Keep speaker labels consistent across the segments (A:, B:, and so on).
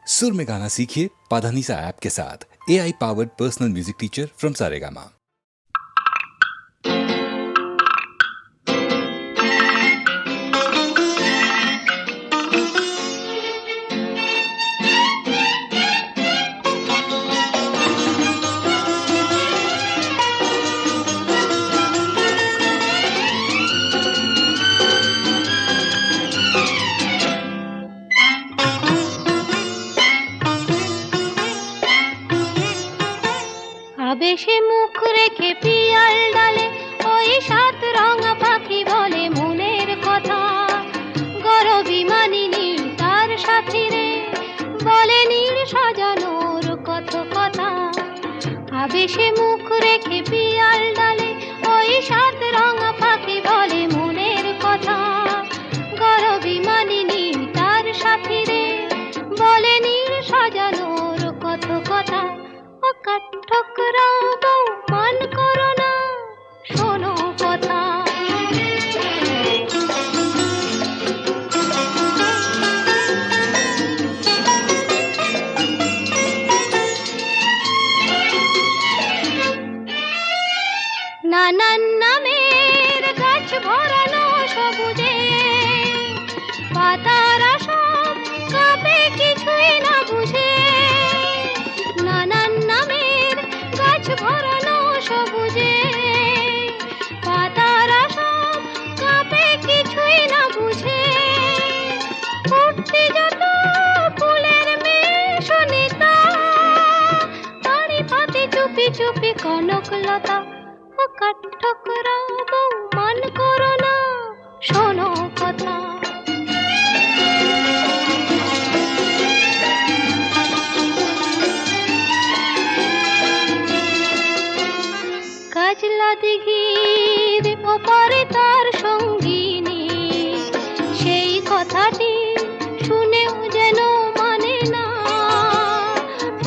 A: सुर में गाना सीखिए पाधानीसा ऐप के साथ। AI powered personal music teacher from Saregama.
B: আবেশে মুখ রেখে পিয়াল ডালে ওই সাত রঙা পাখি বলে মনের কথা। গরবি মানিনি তার সাথী রে, বলে নীর সাজানোর কত কথা। আবেশে মুখ রেখে পিয়াল ডালে ওই সাত রঙা পাখি বলে মনের কথা। গরবি মানিনি তার সাথী রে, বলে নীর সাজানোর কত কথা। ঠোকরাও বউ মান করো না, শোনো কথা। নানান নামের গাছ ভরানো সবুজে, পাতারা সব কাঁপে কিছুই না বুঝে। নানান নামের গাছ ভরানো সবুজে, পাতারা সব কাঁপে কিছুই না বুঝে। উঠতে যত ফুলের মেশনিতা, তারি পাতে চুপি চুপি কনকলতা। ঠোকরা বউ মান করো না, শোনো কথা। কাজলা দিঘির ওপারে তার সঙ্গিনী, সেই কথাটি শুনেও যেন মানে না,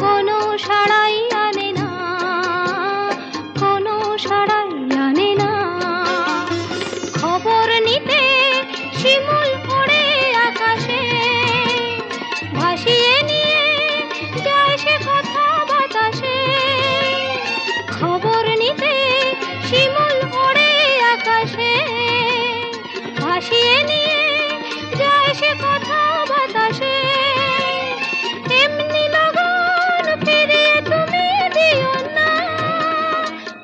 B: কোনো সাড়াই আনে না, কোনো সাড়াই আনে না। খবর নিতে শিমুল ওড়ে আকাশে, ভাসিয়ে নিয়ে যায় সে কথা বাতাসে। খবর নিতে শিমুল ওড়ে আকাশে, ভাসিয়ে নিয়ে যায় সে কথা বাতাসে। এমনি লগন ফিরিয়ে তুমি দিও না,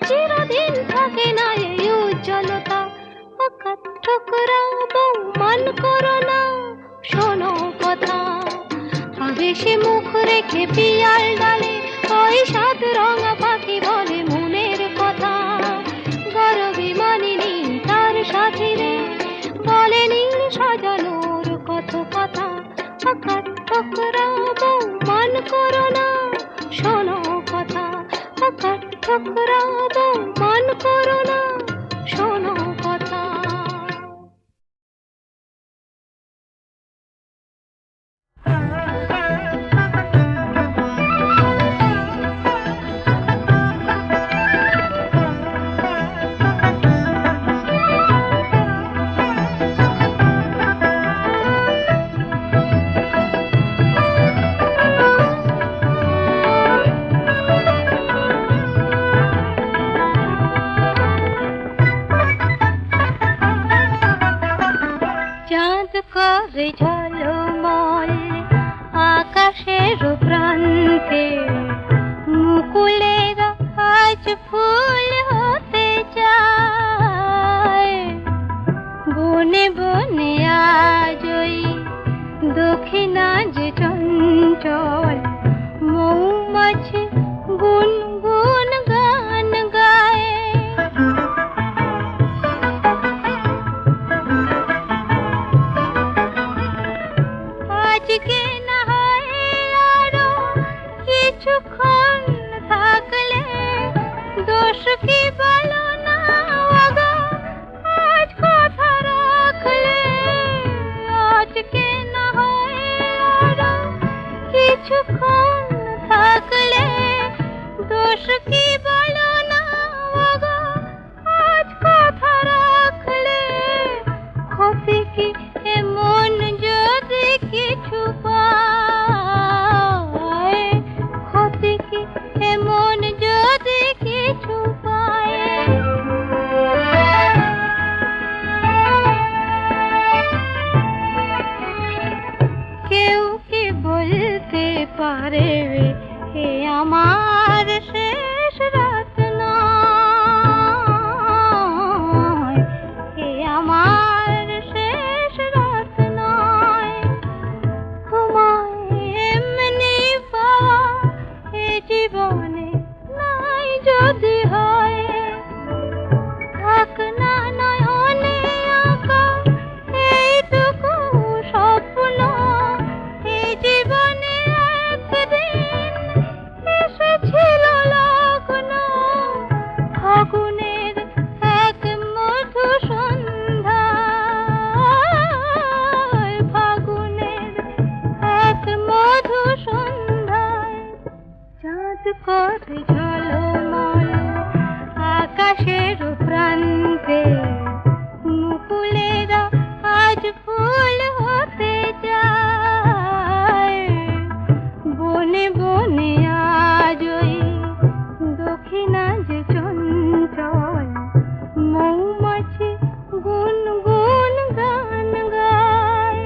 B: চিরদিন থাকে না এই উজ্জ্বলতা। ঠোকরা বউ মান করো না, শোনো কথা। আবেশে মুখ রেখে পিয়াল ডালে ওই সাত রঙা পাখি বলে মনের কথা। গরবি মানিনি তার সাথী রে, বলে নীল সাজানোর কত কথা। ঠোকরা বউ মান করো না, শোনো কথা। ঠোকরা বউ মান করো না, শোনো কথা। চাঁদ করে ঝলমল আকাশের প্রান্তে, মুকুলের আজ ফুল হতে চায়। বনে বনে আজই দক্ষিণা যে চঞ্চল, মৌমাছি গুনগুন গান গায়। আজকে না হয় আরো কিছুক্ষণ থাকলে, দোষ কি বলো না ওগো আজ কথা রাখলে। আজকে না হয় আরো কিছুক্ষণ থাকলে, দোষ কি বলো না ওগো আজ কথা রাখলে। ক্ষতি কি এমন যদি কিছু পাও, বলতে পারে হে আমার শেষ রাত নয়, হে আমার শেষ রাত নয়। তোমায় এমনি পাওয়া এ জীবনে নাই যদি হয়, থাক না নয়নে আঁকা এইটুকু স্বপ্ন। এই জীবনে একদিন এসেছিল লগ্ন, ফাগুনের এক মধু সন্ধ্যায়, ফাগুনের এক মধু সন্ধ্যায়। চাঁদ করে ঝলমল আকাশের প্রান্তে, মুকুলেরা আজ ফুল হতে যায়। বনে বনে আজ ওই দক্ষিণা যে চঞ্চল, মৌমাছি গুনগুন গান গায়।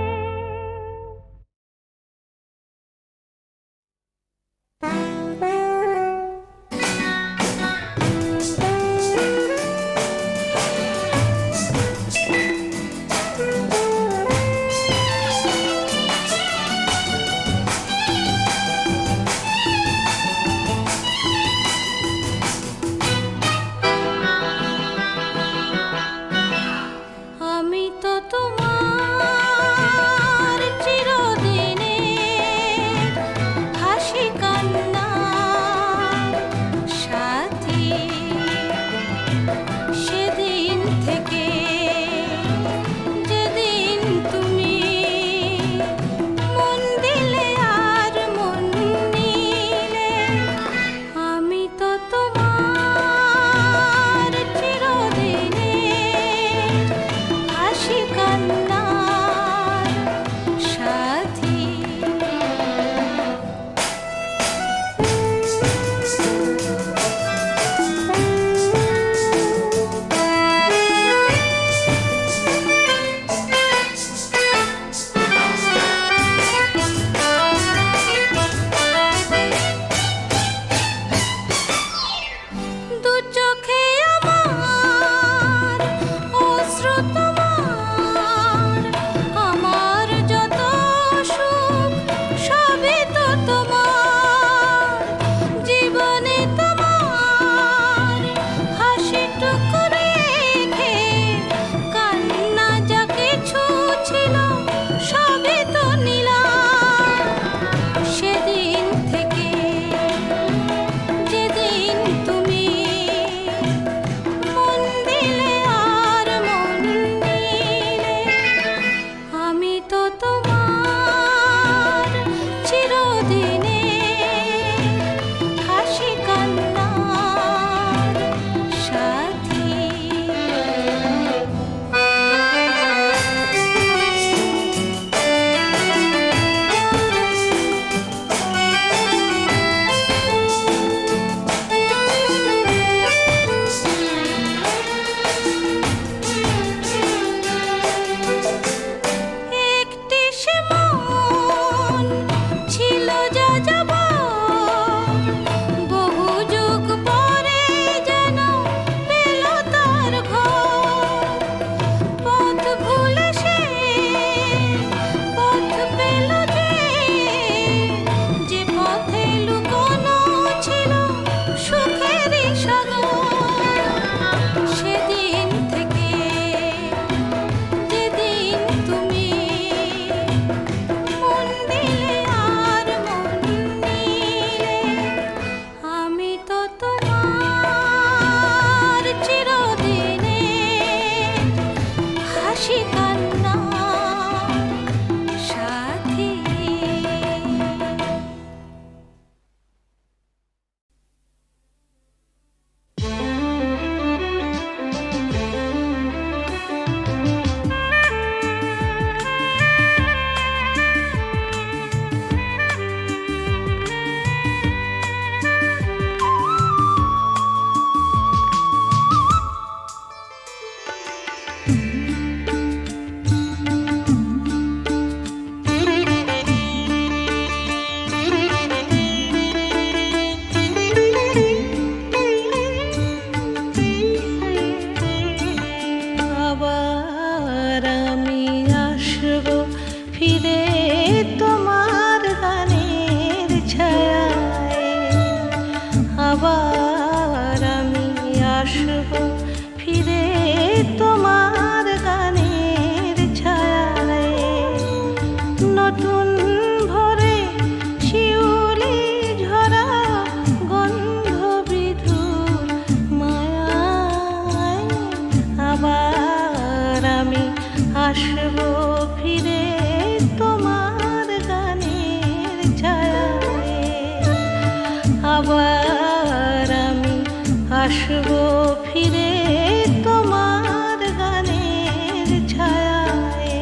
B: আমি তো তোমার চিরদিনের হাসি কান্নার সাথী, সেদিন থেকে যেদিন তুমি মন দিলে আর মন নিলে, আমি তো তোমার চিরদিনের হাসি কান্নার সাথী। দু চোখে আমার অশ্রু তোমার, আমার যত সুখ সবই তো তোমার। জীবনে তোমার হাসিটুকু রেখে কান্না যা কিছু ছিল সবই তো নিলাম। সেদিন থেকে যেদিন তুমি মন দিলে আর মন নিলে, আমি তো তোমার চিরদিনের হাসি কান্নার সাথী। ছায়ায় আবার আমি আসব ফিরে তোমার গানের ছায়ায় নতুন ভোরে শিউলি ঝরা গন্ধ বিধুর মায়ায় আবার আমি আসব ফিরে তোমার গানের ছায়ায় আবার আমি আসব ফিরে তোমার গানের ছায়ায়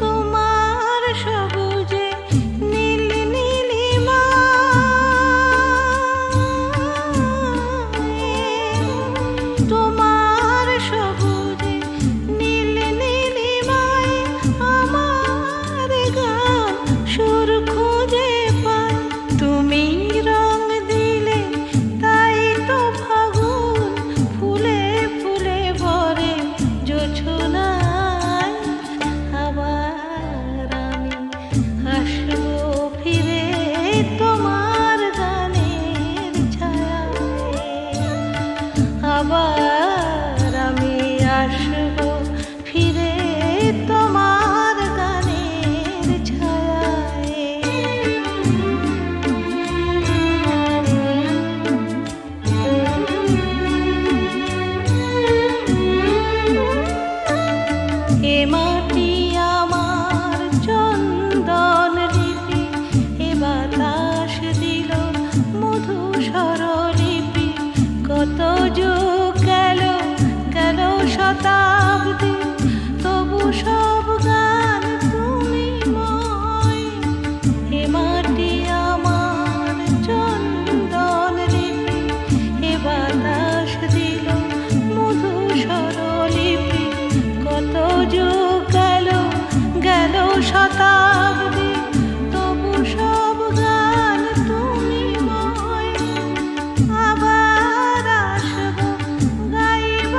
B: তোমার সবুজে নীল নীলিমায় তোমার সবুজে নীল নীলিমায় আমার গান সুর খুঁজে পায় তুমি রং দিলে তাই তো ফাগুন ফুলে ফুলে ভরে জোছনায় আবার আমি আসব ফিরে তোমার গানের ছায়ায় আবার আমি আসব ফিরে তোমার গানের ছায়ায় এ মাটি আমার চন্দন লিপি এ বাতাস দিল মধু স্বরলিপি কত যুগ গেল গেল শতাব্দী তবু সব গান তুমি ময় এ মাটি আমার চন্দন লিপি এ বাতাস দিল মধু স্বরলিপি কত যুগ গেল গেল শতাব্দী তবু সব গান তুমি ময় আবার আসব গাইব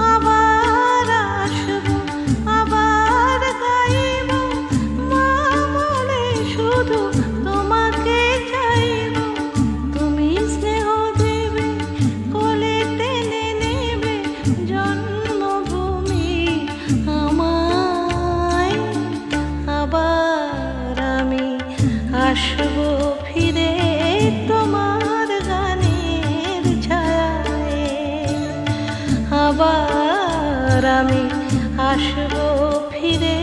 B: আবার আসব আবার গাইব মা বলে শুধু তোমাকে চাইব তুমি স্নেহ দেবে কোলে টেনে নেবে জন্মভূমি আমায় আবার আমি আসব ফিরে তোমার গানের ছায়ায় আবার আমি আসব ফিরে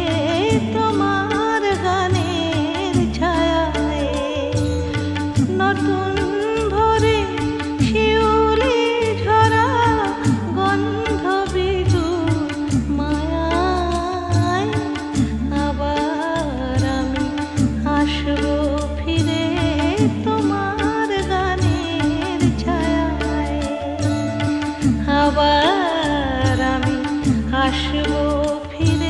B: তোমার গানের ছায়ায় নতুন ভোরে শিউলি ঝরা গন্ধ বিধুর মায়ায় আবার আমি আসব ফিরে তোমার গানের ছায়ায় আবার আমি আসব ফিরে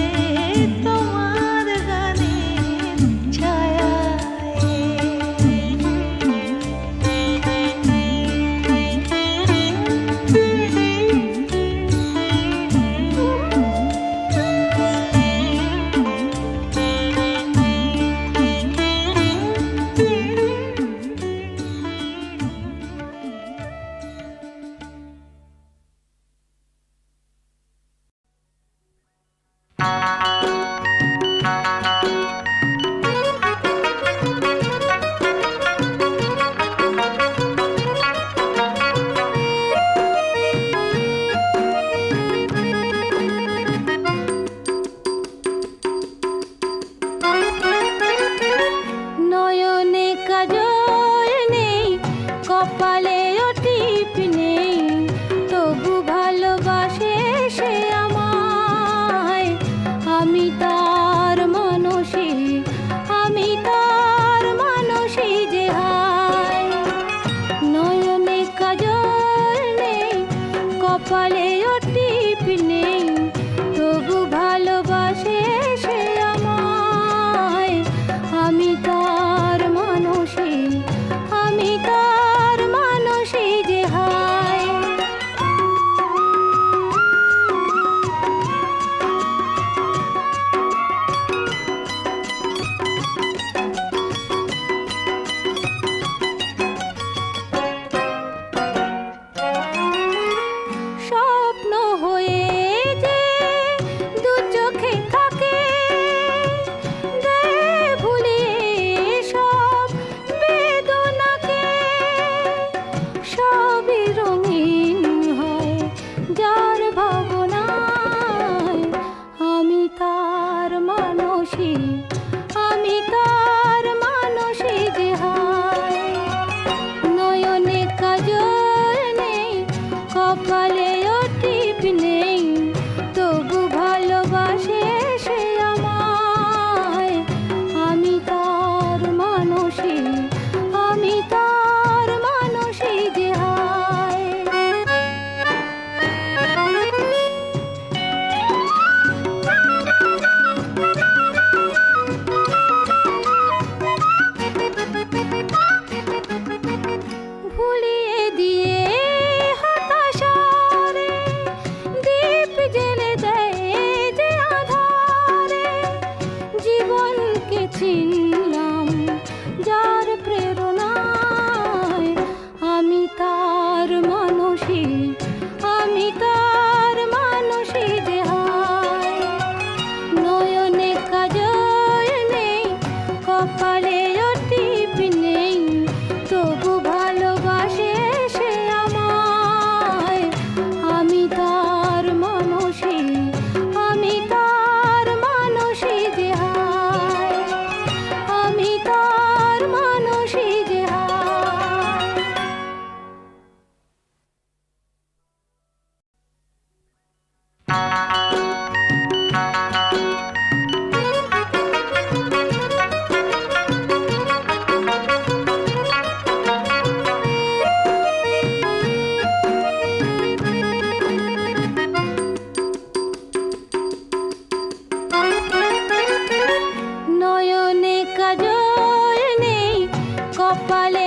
C: কপালে